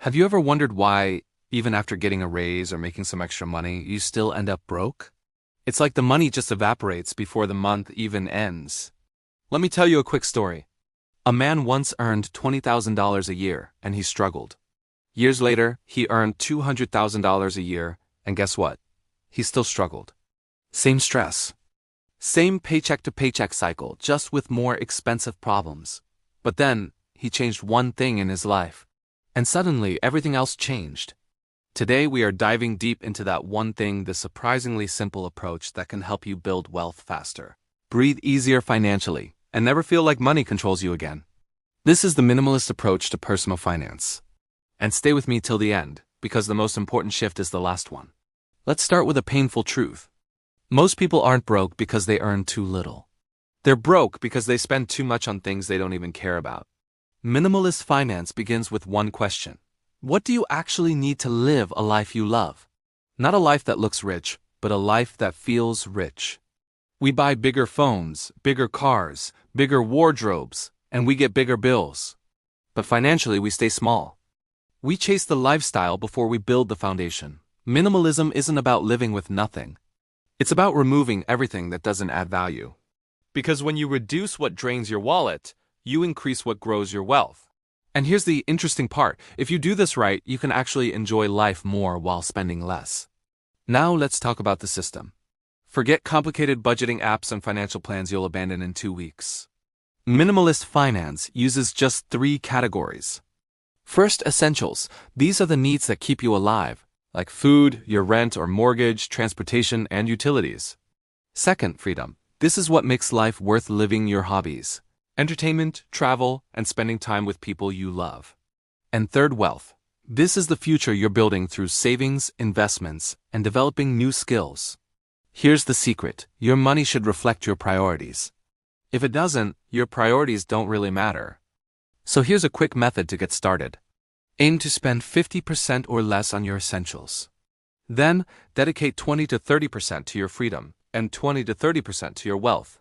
Have you ever wondered why, even after getting a raise or making some extra money, you still end up broke? It's like the money just evaporates before the month even ends. Let me tell you a quick story. A man once earned $20,000 a year, and he struggled. Years later, he earned $200,000 a year, and guess what? He still struggled. Same stress. Same paycheck-to-paycheck cycle, just with more expensive problems. But then, he changed one thing in his life. And suddenly, everything else changed. Today, we are diving deep into that one thing, the surprisingly simple approach that can help you build wealth faster, breathe easier financially, and never feel like money controls you again. This is the minimalist approach to personal finance. And stay with me till the end, because the most important shift is the last one. Let's start with a painful truth. Most people aren't broke because they earn too little. They're broke because they spend too much on things they don't even care about. Minimalist finance begins with one question. What do you actually need to live a life you love? Not a life that looks rich, but a life that feels rich. We buy bigger phones, bigger cars, bigger wardrobes, and we get bigger bills. But financially, we stay small. We chase the lifestyle before we build the foundation. Minimalism isn't about living with nothing. It's about removing everything that doesn't add value. Because when you reduce what drains your wallet, you increase what grows your wealth. And here's the interesting part. If you do this right, you can actually enjoy life more while spending less. Now let's talk about the system. Forget complicated budgeting apps and financial plans you'll abandon in 2 weeks. Minimalist finance uses just 3 categories. First, essentials. These are the needs that keep you alive, like food, your rent or mortgage, transportation, and utilities. Second, freedom. This is what makes life worth living: your hobbies, entertainment, travel, and spending time with people you love. And third, wealth. This is the future you're building through savings, investments, and developing new skills. Here's the secret. Your money should reflect your priorities. If it doesn't, your priorities don't really matter. So here's a quick method to get started. Aim to spend 50% or less on your essentials. Then, dedicate 20 to 30% to your freedom and 20 to 30% to your wealth.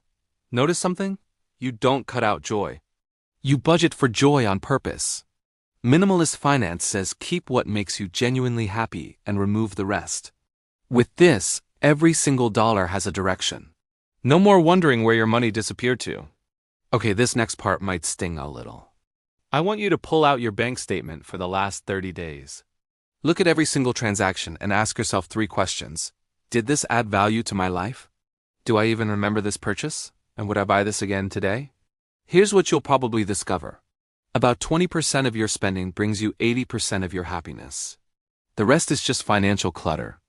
Notice something? You don't cut out joy. You budget for joy on purpose. Minimalist finance says keep what makes you genuinely happy and remove the rest. With this, every single dollar has a direction. No more wondering where your money disappeared to. Okay, this next part might sting a little. I want you to pull out your bank statement for the last 30 days. Look at every single transaction and ask yourself 3 questions. Did this add value to my life? Do I even remember this purchase? And would I buy this again today? Here's what you'll probably discover. About 20% of your spending brings you 80% of your happiness. The rest is just financial clutter.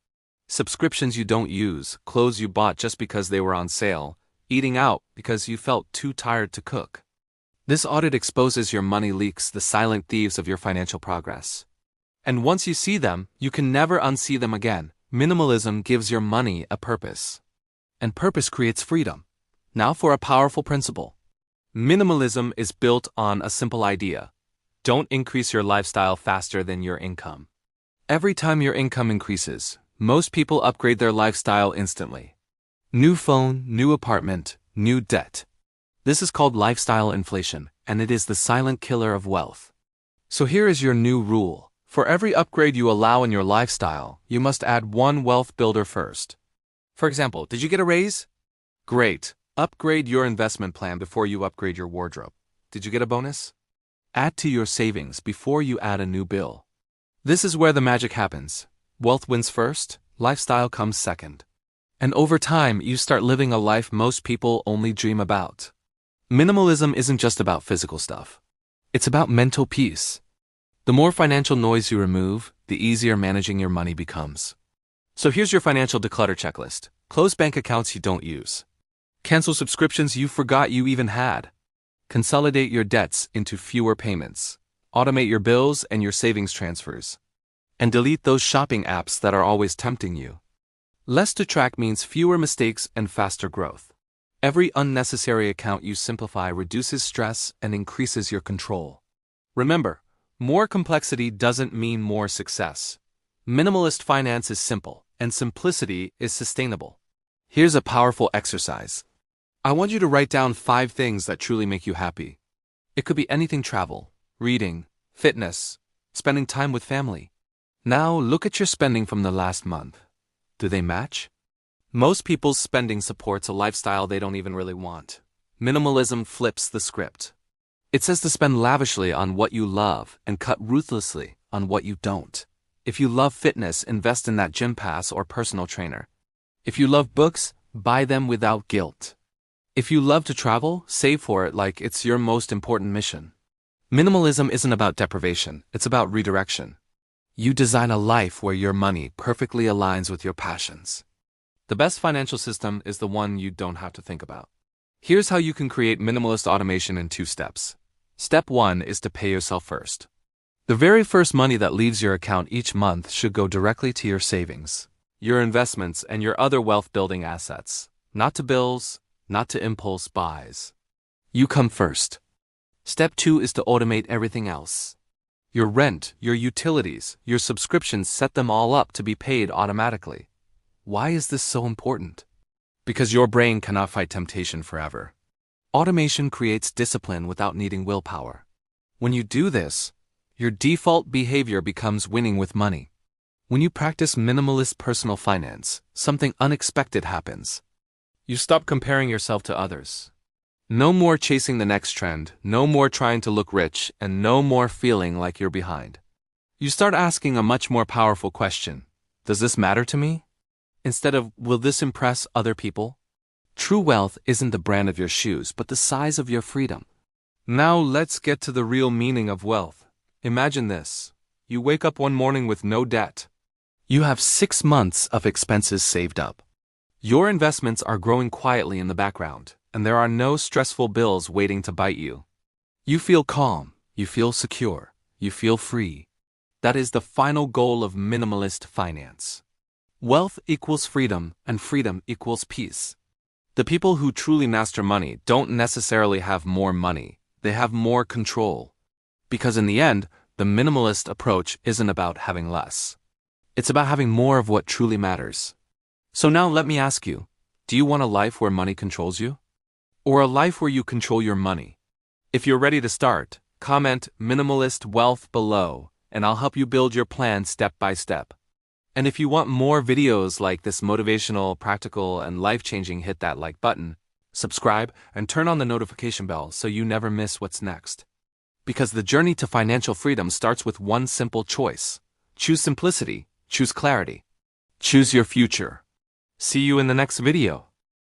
Subscriptions you don't use, clothes you bought just because they were on sale, eating out because you felt too tired to cook. This audit exposes your money leaks, the silent thieves of your financial progress. And once you see them, you can never unsee them again. Minimalism gives your money a purpose. And purpose creates freedom. Now for a powerful principle. Minimalism is built on a simple idea. Don't increase your lifestyle faster than your income. Every time your income increases, most people upgrade their lifestyle instantly. New phone, new apartment, new debt. This is called lifestyle inflation, and it is the silent killer of wealth. So here is your new rule. For every upgrade you allow in your lifestyle, you must add one wealth builder first. For example, did you get a raise? Great. Upgrade your investment plan before you upgrade your wardrobe. Did you get a bonus? Add to your savings before you add a new bill. This is where the magic happens. Wealth wins first, lifestyle comes second. And over time, you start living a life most people only dream about. Minimalism isn't just about physical stuff. It's about mental peace. The more financial noise you remove, the easier managing your money becomes. So here's your financial declutter checklist. Close bank accounts you don't use. Cancel subscriptions you forgot you even had. Consolidate your debts into fewer payments. Automate your bills and your savings transfers. And delete those shopping apps that are always tempting you. Less to track means fewer mistakes and faster growth. Every unnecessary account you simplify reduces stress and increases your control. Remember, more complexity doesn't mean more success. Minimalist finance is simple, and simplicity is sustainable. Here's a powerful exercise. I want you to write down 5 things that truly make you happy. It could be anything: travel, reading, fitness, spending time with family. Now look at your spending from the last month. Do they match? Most people's spending supports a lifestyle they don't even really want. Minimalism flips the script. It says to spend lavishly on what you love and cut ruthlessly on what you don't. If you love fitness, invest in that gym pass or personal trainer. If you love books, buy them without guilt. If you love to travel, save for it like it's your most important mission. Minimalism isn't about deprivation, it's about redirection. You design a life where your money perfectly aligns with your passions. The best financial system is the one you don't have to think about. Here's how you can create minimalist automation in 2 steps. Step 1 is to pay yourself first. The very first money that leaves your account each month should go directly to your savings, your investments, and your other wealth-building assets, not to bills, not to impulse buys. You come first. Step 2 is to automate everything else. Your rent, your utilities, your subscriptions, set them all up to be paid automatically. Why is this so important? Because your brain cannot fight temptation forever. Automation creates discipline without needing willpower. When you do this, your default behavior becomes winning with money. When you practice minimalist personal finance, something unexpected happens. You stop comparing yourself to others. No more chasing the next trend, no more trying to look rich, and no more feeling like you're behind. You start asking a much more powerful question. Does this matter to me? Instead of, will this impress other people? True wealth isn't the brand of your shoes, but the size of your freedom. Now let's get to the real meaning of wealth. Imagine this. You wake up one morning with no debt. You have 6 months of expenses saved up. Your investments are growing quietly in the background, and there are no stressful bills waiting to bite you. You feel calm, you feel secure, you feel free. That is the final goal of minimalist finance. Wealth equals freedom, and freedom equals peace. The people who truly master money don't necessarily have more money, they have more control. Because in the end, the minimalist approach isn't about having less. It's about having more of what truly matters. So now let me ask you, do you want a life where money controls you? Or a life where you control your money? If you're ready to start, comment Minimalist Wealth below, and I'll help you build your plan step by step. And if you want more videos like this motivational, practical, and life-changing, hit that like button, subscribe, and turn on the notification bell so you never miss what's next. Because the journey to financial freedom starts with one simple choice. Choose simplicity, choose clarity, choose your future. See you in the next video.